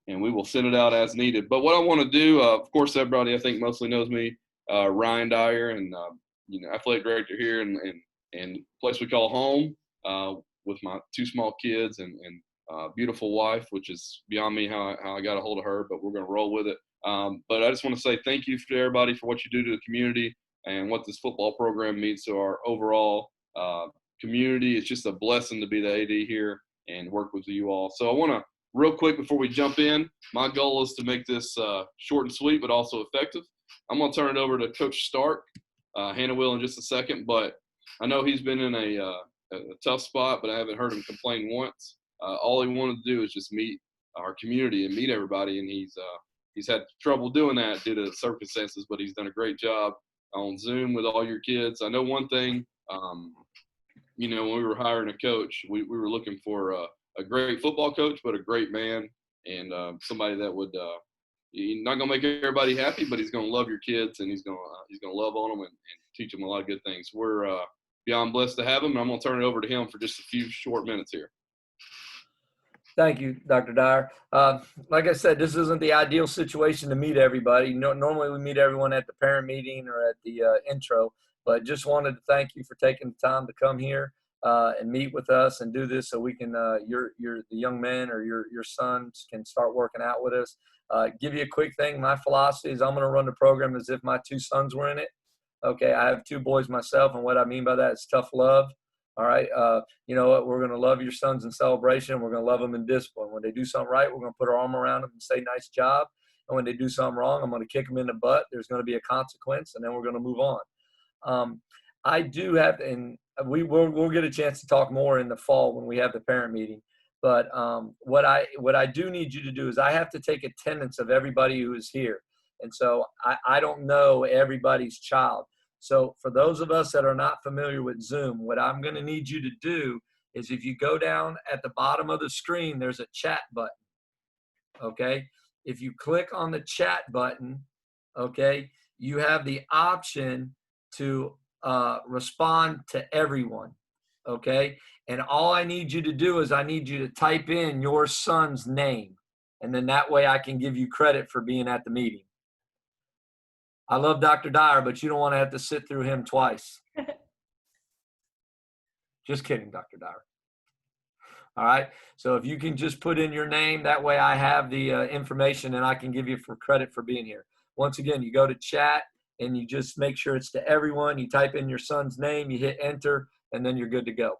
and we will send it out as needed. But what I want to do, of course, everybody I think mostly knows me, Ryan Dyer, and athletic director here, and place we call home, with my two small kids and beautiful wife, which is beyond me how I got a hold of her, but we're going to roll with it. But I just want to say thank you to everybody for what you do to the community and what this football program means to our overall community. It's just a blessing to be the AD here and work with you all. So I want to, real quick before we jump in, my goal is to make this short and sweet, but also effective. I'm going to turn it over to Coach Stark, Hannah will in just a second, but I know he's been in a tough spot, but I haven't heard him complain once. All he wanted to do is just meet our community and meet everybody, and he's had trouble doing that due to circumstances, but he's done a great job on Zoom with all your kids. I know one thing, when we were hiring a coach, we were looking for a great football coach, but a great man, and somebody that would he's not gonna make everybody happy, but he's gonna love your kids, and he's gonna love on them and teach them a lot of good things. We're beyond blessed to have him, and I'm gonna turn it over to him for just a few short minutes here. Thank you, Dr. Dyer. Like I said, this isn't the ideal situation to meet everybody. Normally we meet everyone at the parent meeting or at the intro, but just wanted to thank you for taking the time to come here and meet with us and do this so we can, the young men or your sons can start working out with us. Give you a quick thing. My philosophy is I'm going to run the program as if my two sons were in it. Okay, I have two boys myself, and what I mean by that is tough love. All right, you know what? We're going to love your sons in celebration. We're going to love them in discipline. When they do something right, we're going to put our arm around them and say, nice job. And when they do something wrong, I'm going to kick them in the butt. There's going to be a consequence, and then we're going to move on. I do have, and we'll get a chance to talk more in the fall when we have the parent meeting. But what I do need you to do is I have to take attendance of everybody who is here. And so I don't know everybody's child. So for those of us that are not familiar with Zoom, what I'm going to need you to do is if you go down at the bottom of the screen, there's a chat button, okay? If you click on the chat button, okay, you have the option to respond to everyone, okay? And all I need you to do is I need you to type in your son's name, and then that way I can give you credit for being at the meeting. I love Dr. Dyer, but you don't want to have to sit through him twice. Just kidding, Dr. Dyer. All right. So if you can just put in your name, that way I have the information and I can give you for credit for being here. Once again, you go to chat and you just make sure it's to everyone. You type in your son's name, you hit enter, and then you're good to go.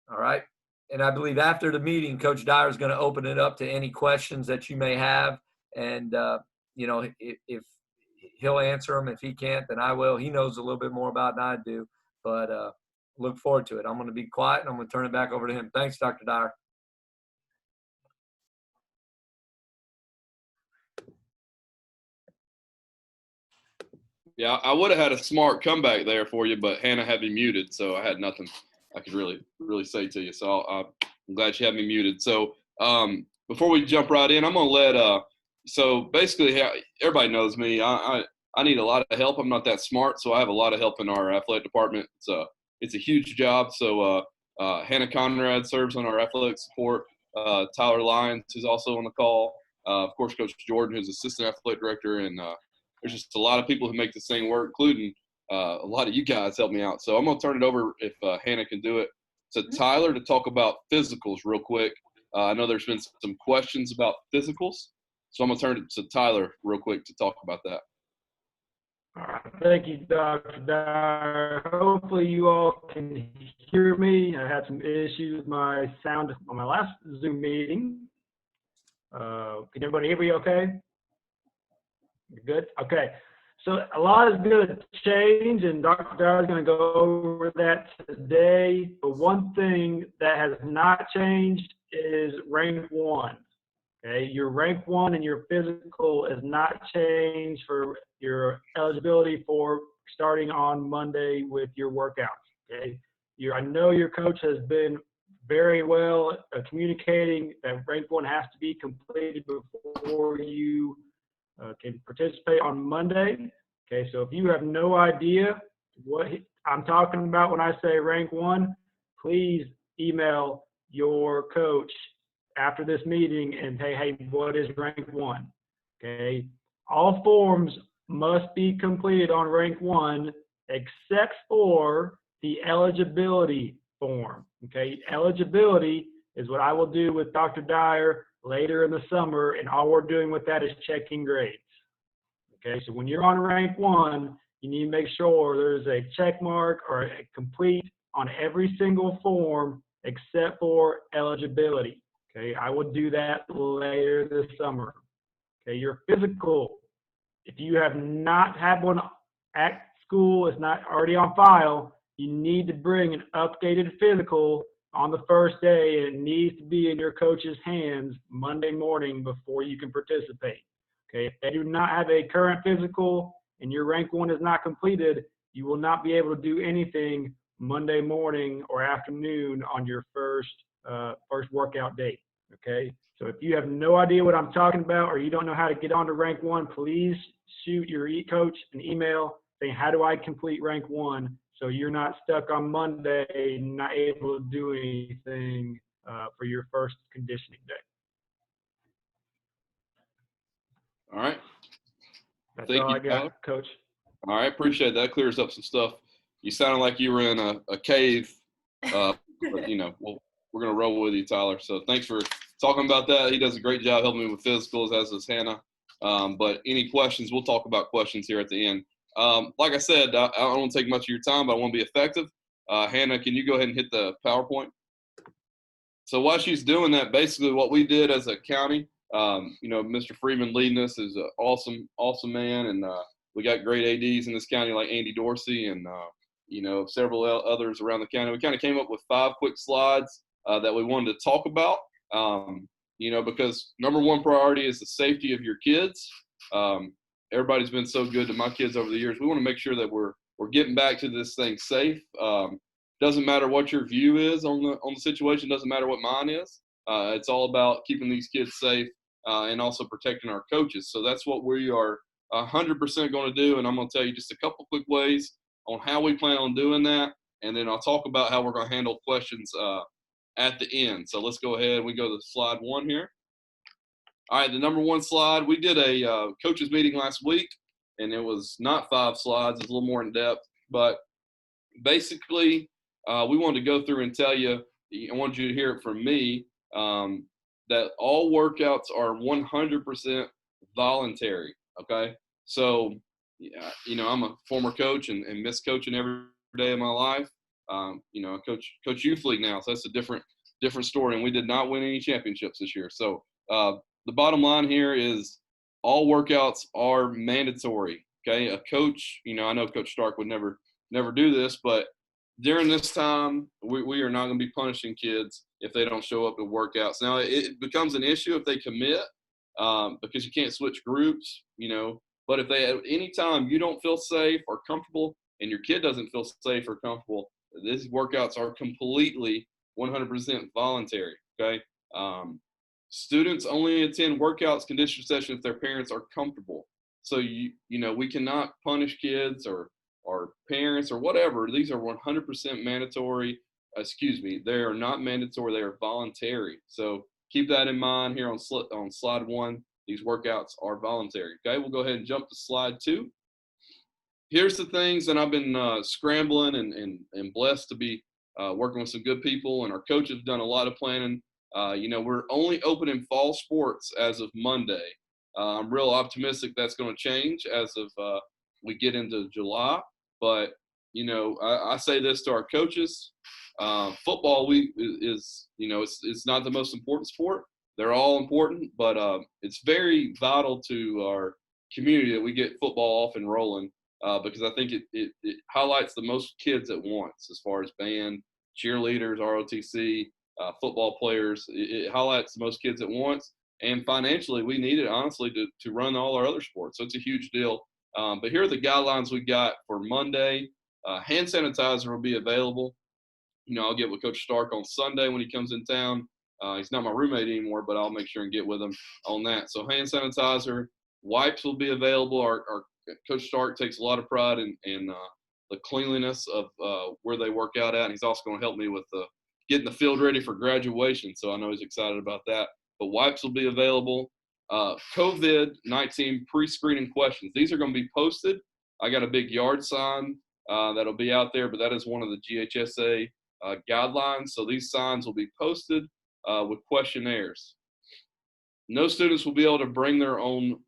All right. And I believe after the meeting, Coach Dyer is going to open it up to any questions that you may have. And, if he'll answer them. If he can't, then I will. He knows a little bit more about it than I do, but look forward to it. I'm going to be quiet, and I'm going to turn it back over to him. Thanks, Dr. Dyer. Yeah, I would have had a smart comeback there for you, but Hannah had me muted, so I had nothing I could really say to you. So I'm glad she had me muted. So before we jump right in, I'm going to let so basically everybody knows me. I need a lot of help. I'm not that smart, so I have a lot of help in our athletic department. It's a huge job. So Hannah Conrad serves on our athletic support. Tyler Lyons is also on the call. Of course, Coach Jordan, who's assistant athletic director, and there's just a lot of people who make this thing work, including a lot of you guys help me out. So I'm going to turn it over, if Hannah can do it, to Tyler to talk about physicals real quick. I know there's been some questions about physicals, so I'm going to turn it to Tyler real quick to talk about that. All right. Thank you, Dr. Dyer. Hopefully you all can hear me. I had some issues with my sound on my last Zoom meeting. Can everybody hear me okay? Good? Okay. So a lot is going to change, and Dr. Dyer is going to go over that today. But one thing that has not changed is rank 1. Okay, your rank 1 and your physical has not changed for your eligibility for starting on Monday with your workouts. Okay, I know your coach has been very well communicating that rank 1 has to be completed before you can participate on Monday. Okay, so if you have no idea what I'm talking about when I say rank 1, please email your coach after this meeting and say, hey, what is rank 1? Okay. All forms must be completed on rank 1 except for the eligibility form. Okay. Eligibility is what I will do with Dr. Dyer later in the summer, and all we're doing with that is checking grades. Okay, so when you're on rank 1, you need to make sure there's a check mark or a complete on every single form except for eligibility. Okay, I will do that later this summer. Okay, your physical, if you have not had one at school, it's not already on file, you need to bring an updated physical on the first day, and it needs to be in your coach's hands Monday morning before you can participate. Okay, if they do not have a current physical and your rank 1 is not completed, you will not be able to do anything Monday morning or afternoon on your first workout date. Okay, so if you have no idea what I'm talking about or you don't know how to get on to rank 1, please shoot your coach an email saying, how do I complete rank 1? So you're not stuck on Monday, not able to do anything for your first conditioning day. All right. That's Thank all you, I got, Tyler. Coach. All right, appreciate that. Clears up some stuff. You sounded like you were in a cave, but we're gonna roll with you, Tyler. So thanks for talking about that. He does a great job helping me with physicals, as does Hannah. But any questions? We'll talk about questions here at the end. Like I said, I don't want to take much of your time, but I want to be effective. Hannah, can you go ahead and hit the PowerPoint? So while she's doing that, basically what we did as a county, Mr. Freeman leading us is an awesome, awesome man, and we got great ADs in this county like Andy Dorsey and several others around the county. We kind of came up with 5 quick slides that we wanted to talk about. Because number one priority is the safety of your kids. Everybody's been so good to my kids over the years. We want to make sure that we're getting back to this thing safe. Doesn't matter what your view is on the situation. Doesn't matter what mine is. It's all about keeping these kids safe and also protecting our coaches. So that's what we are 100% going to do. And I'm going to tell you just a couple quick ways on how we plan on doing that. And then I'll talk about how we're going to handle questions at the end. So let's go ahead. We go to slide 1 here. All right, the number 1 slide. We did a coaches meeting last week, and it was not 5 slides. It's a little more in depth. But basically, we wanted to go through and tell you, I wanted you to hear it from me, that all workouts are 100% voluntary, okay? So, I'm a former coach and miss coaching every day of my life. I coach youth league now, so that's a different story, and we did not win any championships this year. So the bottom line here is all workouts are mandatory, okay? A coach, I know Coach Stark would never do this, but during this time, we are not going to be punishing kids if they don't show up to workouts. Now, it becomes an issue if they commit because you can't switch groups, but if they at any time you don't feel safe or comfortable and your kid doesn't feel safe or comfortable, these workouts are completely 100% voluntary, okay? Students only attend workouts, conditioning sessions if their parents are comfortable. So, we cannot punish kids or parents or whatever. These are 100% mandatory. They are not mandatory. They are voluntary. So keep that in mind here on slide 1. These workouts are voluntary. Okay, we'll go ahead and jump to slide 2. Here's the things that I've been scrambling and blessed to be working with some good people, and our coaches have done a lot of planning. We're only open in fall sports as of Monday. I'm real optimistic that's going to change as of we get into July. But, I say this to our coaches. Football is it's not the most important sport. They're all important, but it's very vital to our community that we get football off and rolling because I think it highlights the most kids at once as far as band, cheerleaders, ROTC, football players. It highlights the most kids at once. And financially, we need it, honestly, to run all our other sports. So it's a huge deal. But here are the guidelines we got for Monday. Hand sanitizer will be available. I'll get with Coach Stark on Sunday when he comes in town. He's not my roommate anymore, but I'll make sure and get with him on that. So hand sanitizer, wipes will be available. Our Coach Stark takes a lot of pride in the cleanliness of where they work out at, and he's also going to help me with the getting the field ready for graduation. So I know he's excited about that. But wipes will be available. COVID-19 pre-screening questions. These are going to be posted. I got a big yard sign that'll be out there, but that is one of the GHSA guidelines. So these signs will be posted with questionnaires. No students will be able to bring their own,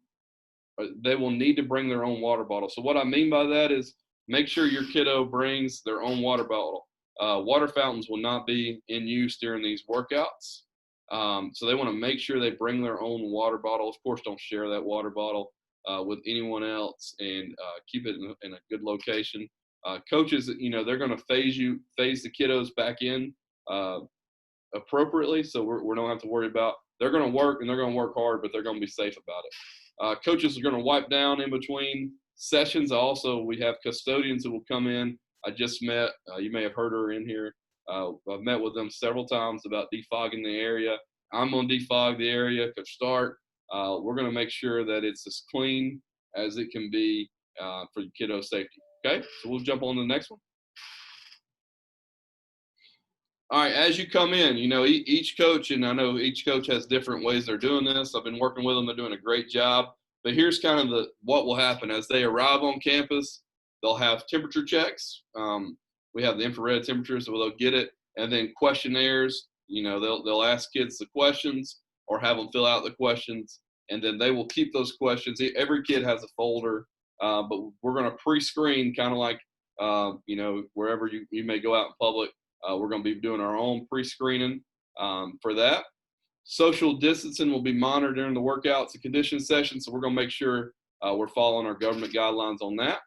they will need to bring their own water bottle. So what I mean by that is make sure your kiddo brings their own water bottle. Water fountains will not be in use during these workouts. So they want to make sure they bring their own water bottle. Of course, don't share that water bottle with anyone else, and keep it in a good location. Coaches, they're going to phase the kiddos back in appropriately, so we don't have to worry about. They're going to work, and they're going to work hard, but they're going to be safe about it. Coaches are going to wipe down in between sessions. Also, we have custodians who will come in. I just met, you may have heard her in here. I've met with them several times about defogging the area. I'm going to defog the area. Coach Stark, we're going to make sure that it's as clean as it can be for the kiddo safety. Okay, so we'll jump on to the next one. All right, as you come in, each coach, and I know each coach has different ways they're doing this. I've been working with them. They're doing a great job. But here's kind of what will happen. As they arrive on campus, they'll have temperature checks. We have the infrared temperature, so they'll get it. And then questionnaires, they'll ask kids the questions or have them fill out the questions. And then they will keep those questions. Every kid has a folder, but we're going to pre-screen kind of like, wherever you may go out in public. We're going to be doing our own pre-screening for that. Social distancing will be monitored during the workouts and conditioning sessions, so we're going to make sure we're following our government guidelines on that.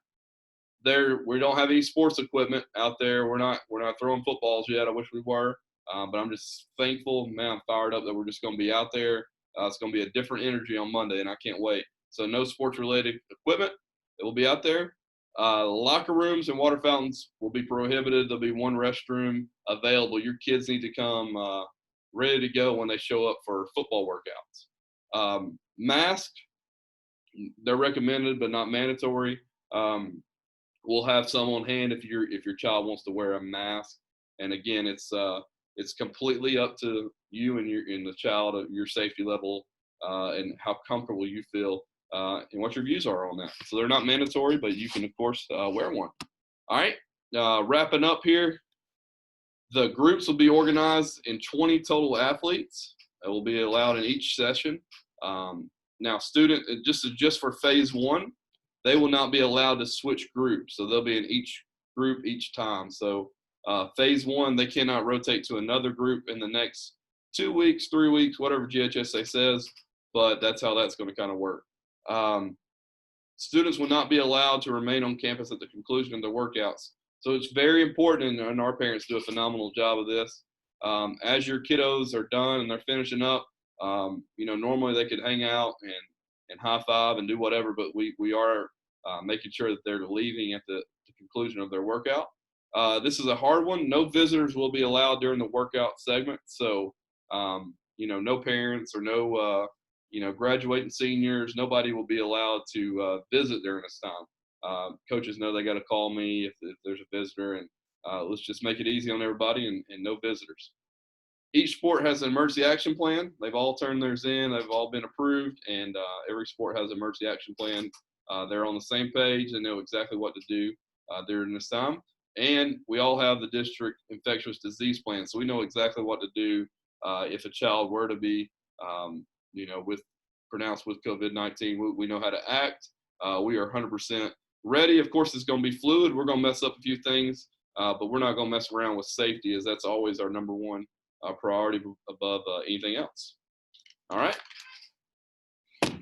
We don't have any sports equipment out there. We're not throwing footballs yet. I wish we were, but I'm just thankful, man. I'm fired up that we're just going to be out there. It's going to be a different energy on Monday, and I can't wait. So no sports-related equipment. It will be out there. Locker rooms and water fountains will be prohibited. There'll be one restroom available. Your kids need to come ready to go when they show up for football workouts. Mask, they're recommended but not mandatory. We'll have some on hand if your child wants to wear a mask. And again, it's completely up to you and the child, your safety level, and how comfortable you feel. And what your views are on that. So they're not mandatory, but you can, of course, wear one. All right, wrapping up here, the groups will be organized in 20 total athletes that will be allowed in each session. Now, just for phase one, they will not be allowed to switch groups. So they'll be in each group each time. So phase one, they cannot rotate to another group in the next 2 weeks, 3 weeks, whatever GHSA says, but that's how that's going to kind of work. Students will not be allowed to remain on campus at the conclusion of their workouts. So it's very important, and our parents do a phenomenal job of this. As your kiddos are done and they're finishing up, normally they could hang out and high five and do whatever, but we are making sure that they're leaving at the conclusion of their workout. This is a hard one. No visitors will be allowed during the workout segment. So, no parents or no graduating seniors, nobody will be allowed to visit during this time. Coaches know they got to call me if there's a visitor, and let's just make it easy on everybody and no visitors. Each sport has an emergency action plan. They've all turned theirs in. They've all been approved, and every sport has an emergency action plan. They're on the same page. They know exactly what to do during this time. And we all have the district infectious disease plan, so we know exactly what to do if a child were to be pronounced with COVID-19, we know how to act. We are 100% ready. Of course, it's going to be fluid. We're going to mess up a few things, but we're not going to mess around with safety, as that's always our number one priority above anything else. All right.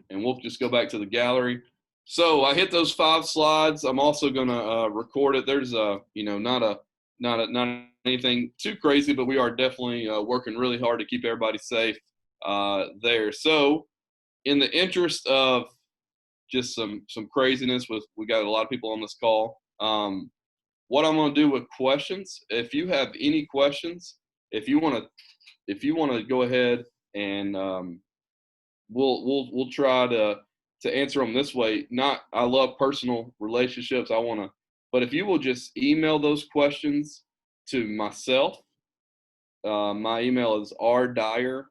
And we'll just go back to the gallery. So I hit those 5 slides. I'm also going to record it. There's not anything too crazy, but we are definitely working really hard to keep everybody safe there. So in the interest of just some craziness we got a lot of people on this call. What I'm going to do with questions, if you have any questions, if you want to go ahead and we'll try to answer them this way. I love personal relationships. But if you will just email those questions to myself, my email is rdyer,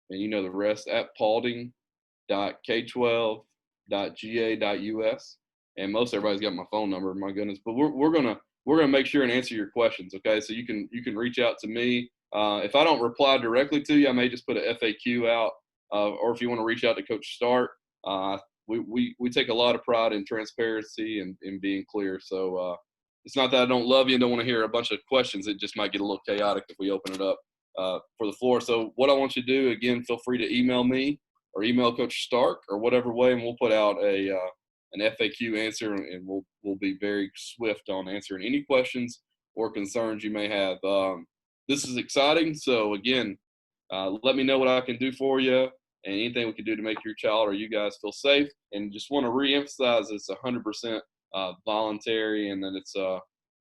and you know the rest, at paulding.k12.ga.us. And most everybody's got my phone number, my goodness. But we're gonna make sure and answer your questions, okay? So you can reach out to me. If I don't reply directly to you, I may just put a FAQ out, or if you want to reach out to Coach Stark, we take a lot of pride in transparency and being clear. So it's not that I don't love you and don't want to hear a bunch of questions. It just might get a little chaotic if we open it up for the floor. So what I want you to do, again, feel free to email me or email Coach Stark or whatever way, and we'll put out an FAQ answer, and we'll be very swift on answering any questions or concerns you may have. This is exciting. So again, let me know what I can do for you and anything we can do to make your child or you guys feel safe. And just want to reemphasize it's 100% voluntary, and then it's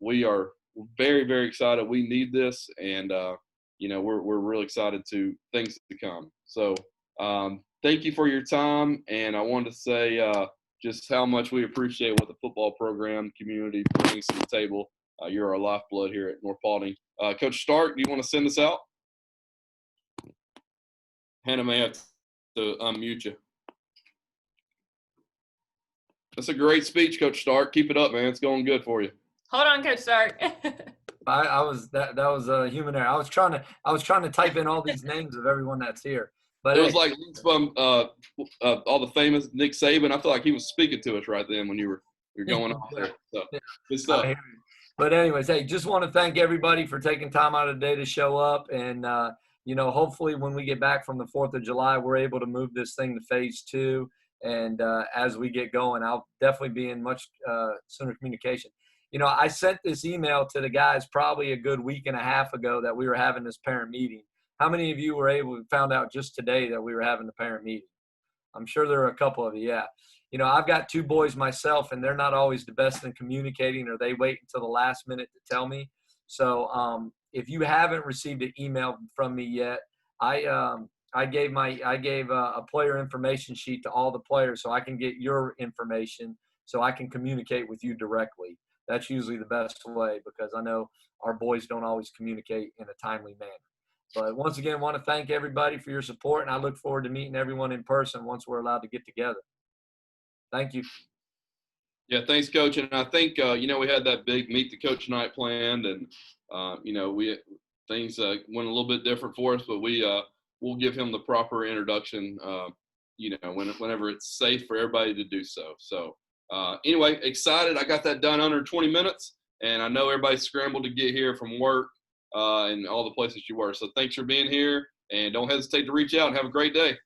we are very, very excited. We need this, and we're really excited to things to come. So thank you for your time, and I wanted to say just how much we appreciate what the football program community brings to the table. You're our lifeblood here at North Paulding. Coach Stark, do you want to send us out? Hannah may have to unmute you. That's a great speech, Coach Stark. Keep it up, man. It's going good for you. Hold on, Coach Stark. I was that was a human error. I was trying to type in all these names of everyone that's here. But it was like from all the famous Nick Saban. I feel like he was speaking to us right then when you're going off there. So good stuff. But anyways, hey, just want to thank everybody for taking time out of the day to show up. And, hopefully when we get back from the 4th of July, we're able to move this thing to phase 2. And as we get going, I'll definitely be in much sooner communication. I sent this email to the guys probably a good week and a half ago that we were having this parent meeting. How many of you found out just today that we were having the parent meeting? I'm sure there are a couple of you, yeah. I've got 2 boys myself, and they're not always the best in communicating, or they wait until the last minute to tell me. So if you haven't received an email from me yet, I gave a player information sheet to all the players so I can get your information so I can communicate with you directly. That's usually the best way, because I know our boys don't always communicate in a timely manner. But once again, I want to thank everybody for your support, and I look forward to meeting everyone in person once we're allowed to get together. Thank you. Yeah, thanks, Coach. And I think, we had that big Meet the Coach night planned, and, things went a little bit different for us, but we'll give him the proper introduction, whenever it's safe for everybody to do so. So anyway, excited. I got that done under 20 minutes, and I know everybody's scrambled to get here from work and all the places you were. So thanks for being here, and don't hesitate to reach out, and have a great day.